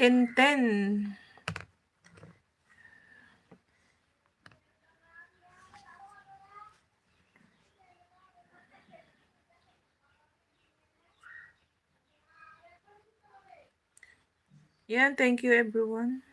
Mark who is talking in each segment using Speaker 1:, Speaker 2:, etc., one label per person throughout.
Speaker 1: in 10. Yan, thank you everyone.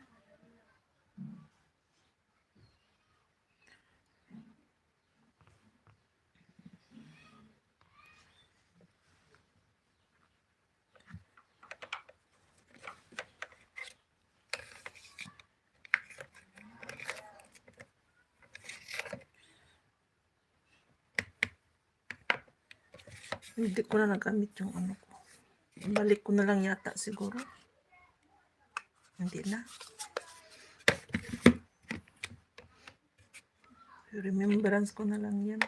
Speaker 1: Hindi ko na nagamit yung ano ko. Balik ko na lang yata siguro. Hindi na. Remembrance ko na lang yan.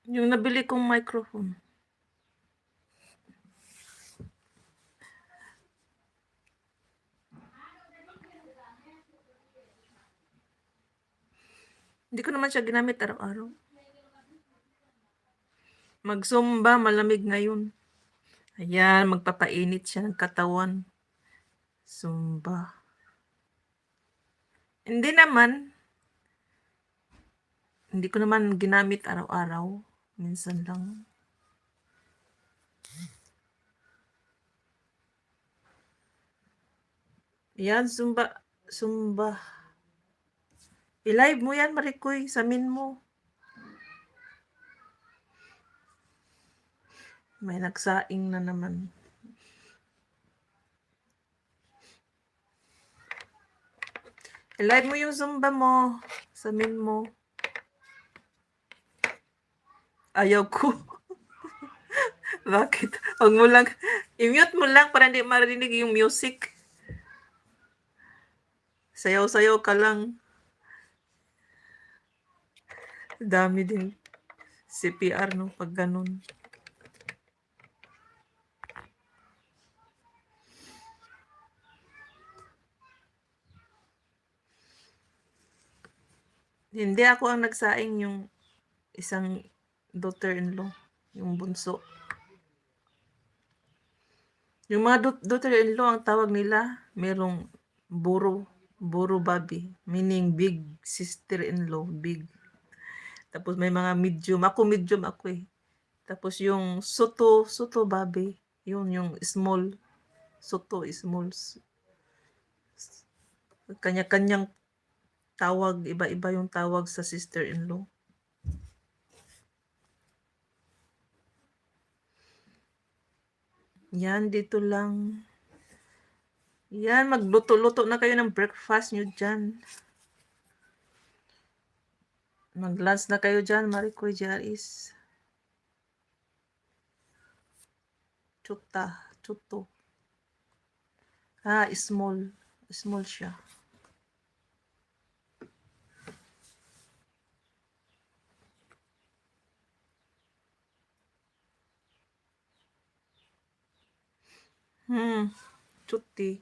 Speaker 1: Yung nabili kong microphone. Hindi ko naman siya ginamit araw-araw. Mag-zumba, malamig ngayon. Ayan, magpapainit siya ng katawan. Zumba. Hindi naman. Hindi ko naman ginamit araw-araw. Minsan lang. Yan, Zumba. Zumba. I-live mo yan, Marikoy. Samin mo. May nagsaing na naman. I-live mo yung Zumba mo. Samin mo. Ayaw ko. Bakit? Huwag mo lang. I-mute mo lang para hindi marinig yung music. Sayaw-sayaw ka lang. Dami din. CPR, no? Pag ganun. Hindi ako ang nagsaing, yung isang daughter-in-law. Yung bunso. Yung mga daughter-in-law, ang tawag nila, merong buro babi. Meaning big sister-in-law. Big. Tapos may mga medium. Medium ako eh. Tapos yung soto babi. Yun, yung small. Soto, small. Kanya-kanyang tawag. Iba-iba yung tawag sa sister-in-law. Yan, dito lang. Yan, magluto-luto na kayo ng breakfast nyo dyan. Mag-lunch na kayo dyan, Marikoy Jaris. Chuto. Small. Small siya.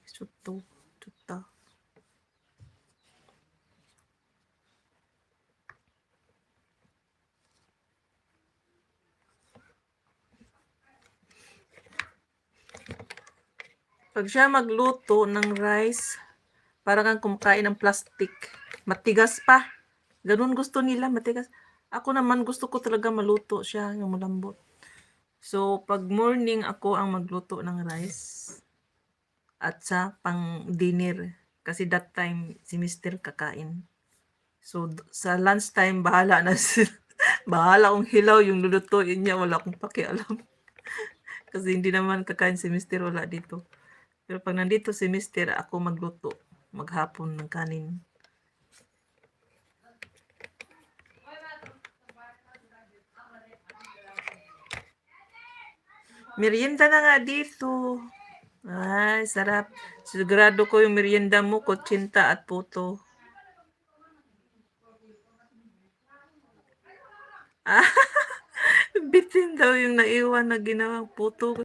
Speaker 1: Chuto. Chuta. Pag siya magluto ng rice, parang kang kumakain ng plastic. Matigas pa. Ganun gusto nila, matigas. Ako naman gusto ko talaga maluto siya, yung malambot. So, pag morning ako ang magluto ng rice at sa pang dinner. Kasi that time, si Mr. kakain. So, sa lunch time, bahala na sila. Bahala kung hilaw yung lulutuin niya, wala akong pakialam. Kasi hindi naman kakain si Mr. wala dito. Pero pag nandito si Mr., ako magluto. Maghapon ng kanin. Merienda na nga dito. Ay, sarap. Sigurado ko yung merienda mo, kutsinta at puto. Bitin daw yung naiwan na ginawang puto.